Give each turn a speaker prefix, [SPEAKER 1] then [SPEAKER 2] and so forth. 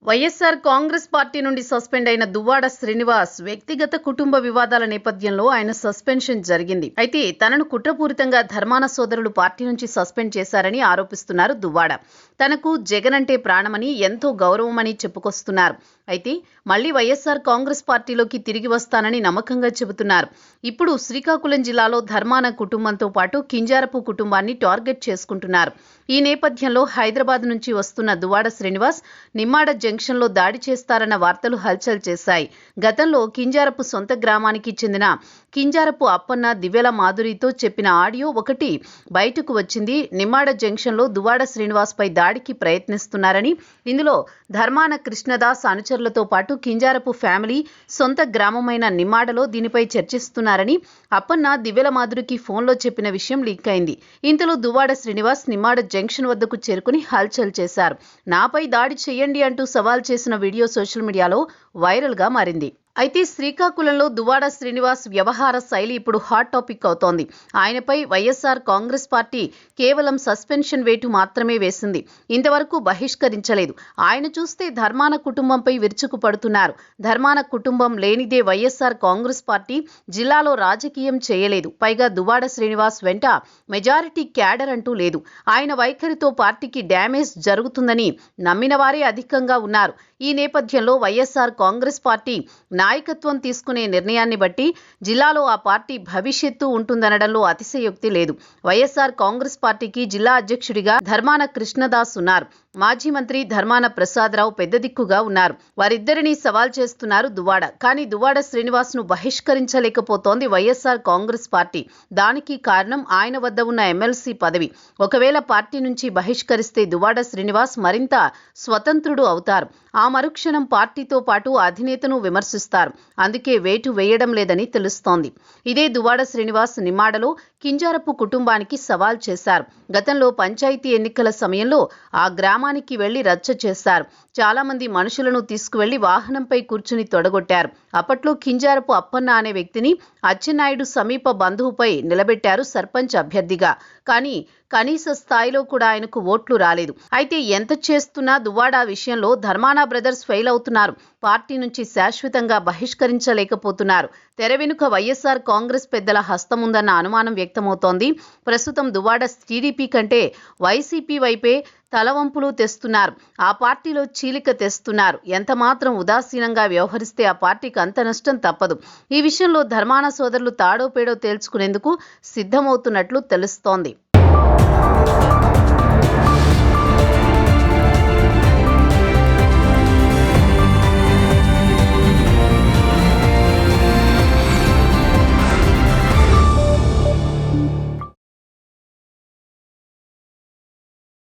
[SPEAKER 1] YSR Congress party నుండి suspend అయిన దువ్వాడ శ్రీనివాస్ వ్యక్తిగత కుటుంబ వివాదాల నేపథ్యంలో ఆయన సస్పెన్షన్ జరిగింది. అయితే తనను కుట్రపూరితంగా ధర్మాన సోదరులు పార్టీ నుంచి సస్పెండ్ చేశారని ఆరోపిస్తున్నారు దువ్వాడ. తనకు జగన్ అంటే ప్రాణమని, ఎంతో గౌరవమని చెప్పుకొస్తున్నారు. అయితే మళ్లీ వైఎస్ఆర్ కాంగ్రెస్ పార్టీలోకి తిరిగి వస్తానని నమ్మకంగా చెబుతున్నారు. ఇప్పుడు శ్రీకాకుళం జిల్లాలో ధర్మాన కుటుంబంతో పాటు కింజారపు కుటుంబాన్ని టార్గెట్ చేసుకుంటున్నారు. ఈ నేపథ్యంలో హైదరాబాద్ నుంచి వస్తున్న దువ్వాడ శ్రీనివాస్ నిమ్మాడ జంక్షన్లో దాడి చేస్తారన్న వార్తలు హల్చల్ చేశాయి. గతంలో కింజారపు సొంత గ్రామానికి చెందిన కింజారపు అప్పన్న దివ్యల మాధురితో చెప్పిన ఆడియో ఒకటి బయటకు వచ్చింది. నిమ్మాడ జంక్షన్లో దువ్వాడ శ్రీనివాస్ పై దాడికి ప్రయత్నిస్తున్నారని, ఇందులో ధర్మాన కృష్ణదాస్ అనుచరులతో పాటు కింజారపు ఫ్యామిలీ సొంత గ్రామమైన నిమ్మాడలో దీనిపై చర్చిస్తున్నారని అప్పన్న దివ్యల మాధురికి ఫోన్లో చెప్పిన విషయం లీక్ అయింది. ఇంతలో దువ్వాడ శ్రీనివాస్ నిమ్మాడ జంక్షన్ వద్దకు చేరుకుని హల్చల్ చేశారు. నాపై దాడి చేయండి అంటూ సవాల్ చేసిన వీడియో సోషల్ మీడియాలో వైరల్గా మారింది. అయితే శ్రీకాకుళంలో దువ్వాడ శ్రీనివాస్ వ్యవహార శైలి ఇప్పుడు హాట్ టాపిక్ అవుతోంది. ఆయనపై వైఎస్ఆర్ కాంగ్రెస్ పార్టీ కేవలం సస్పెన్షన్ వేటు మాత్రమే వేసింది. ఇంతవరకు బహిష్కరించలేదు. ఆయన చూస్తే ధర్మాన కుటుంబంపై విరుచుకు పడుతున్నారు. ధర్మాన కుటుంబం లేనిదే వైఎస్ఆర్ కాంగ్రెస్ పార్టీ జిల్లాలో రాజకీయం చేయలేదు. పైగా దువ్వాడ శ్రీనివాస్ వెంట మెజారిటీ క్యాడర్ అంటూ లేదు. ఆయన వైఖరితో పార్టీకి డ్యామేజ్ జరుగుతుందని నమ్మిన వారే అధికంగా ఉన్నారు. ఈ నేపథ్యంలో వైఎస్ఆర్ కాంగ్రెస్ పార్టీ నాయకత్వం తీసుకునే నిర్ణయాన్ని బట్టి జిల్లాలో ఆ పార్టీ భవిష్యత్తు ఉంటుందనడంలో అతిశయోక్తి లేదు. వైఎస్ఆర్ కాంగ్రెస్ పార్టీకి జిల్లా అధ్యక్షుడిగా ధర్మాన కృష్ణదాస్ ఉన్నారు. మాజీ మంత్రి ధర్మాన ప్రసాదరావు పెద్ద దిక్కుగా ఉన్నారు. వారిద్దరినీ సవాల్ చేస్తున్నారు దువ్వాడ. కానీ దువ్వాడ శ్రీనివాస్ను బహిష్కరించలేకపోతోంది వైఎస్ఆర్ కాంగ్రెస్ పార్టీ. దానికి కారణం ఆయన వద్ద ఉన్న ఎమ్మెల్సీ పదవి. ఒకవేళ పార్టీ నుంచి బహిష్కరిస్తే దువ్వాడ శ్రీనివాస్ మరింత స్వతంత్రుడు అవుతారు. ఆ మరుక్షణం పార్టీతో పాటు అధినేతను విమర్శిస్తారు. అందుకే వేటు వేయడం లేదని తెలుస్తోంది. ఇదే దువ్వాడ శ్రీనివాస్ నిమ్మాడలో కింజారపు కుటుంబానికి సవాల్ చేశారు. గతంలో పంచాయతీ ఎన్నికల సమయంలో ఆ గ్రామానికి వెళ్లి రచ్చ చేశారు. చాలా మంది మనుషులను తీసుకువెళ్లి వాహనంపై కూర్చుని తొడగొట్టారు. అప్పట్లో కింజారపు అప్పన్న అనే వ్యక్తిని అచ్చెన్నాయుడు సమీప బంధువుపై నిలబెట్టారు సర్పంచ్ అభ్యర్థిగా. కానీ కనీస స్థాయిలో కూడా ఆయనకు ఓట్లు రాలేదు. అయితే ఎంత చేస్తున్నా దువ్వాడ విషయంలో ధర్మాన బ్రదర్స్ ఫెయిల్ అవుతున్నారు. పార్టీ నుంచి శాశ్వతంగా బహిష్కరించలేకపోతున్నారు. తెర వెనుక వైఎస్ఆర్ కాంగ్రెస్ పెద్దల హస్తముందన్న అనుమానం వ్యక్తమవుతోంది. ప్రస్తుతం దువ్వాడ టీడీపీ కంటే వైసీపీ వైపే తలవంపులు తెస్తున్నారు. ఆ పార్టీలో చీలిక తెస్తున్నారు. ఎంత మాత్రం ఉదాసీనంగా వ్యవహరిస్తే ఆ పార్టీకి అంత నష్టం తప్పదు. ఈ విషయంలో ధర్మాన సోదరులు తాడో పేడో తేల్చుకునేందుకు సిద్ధమవుతున్నట్లు తెలుస్తోంది.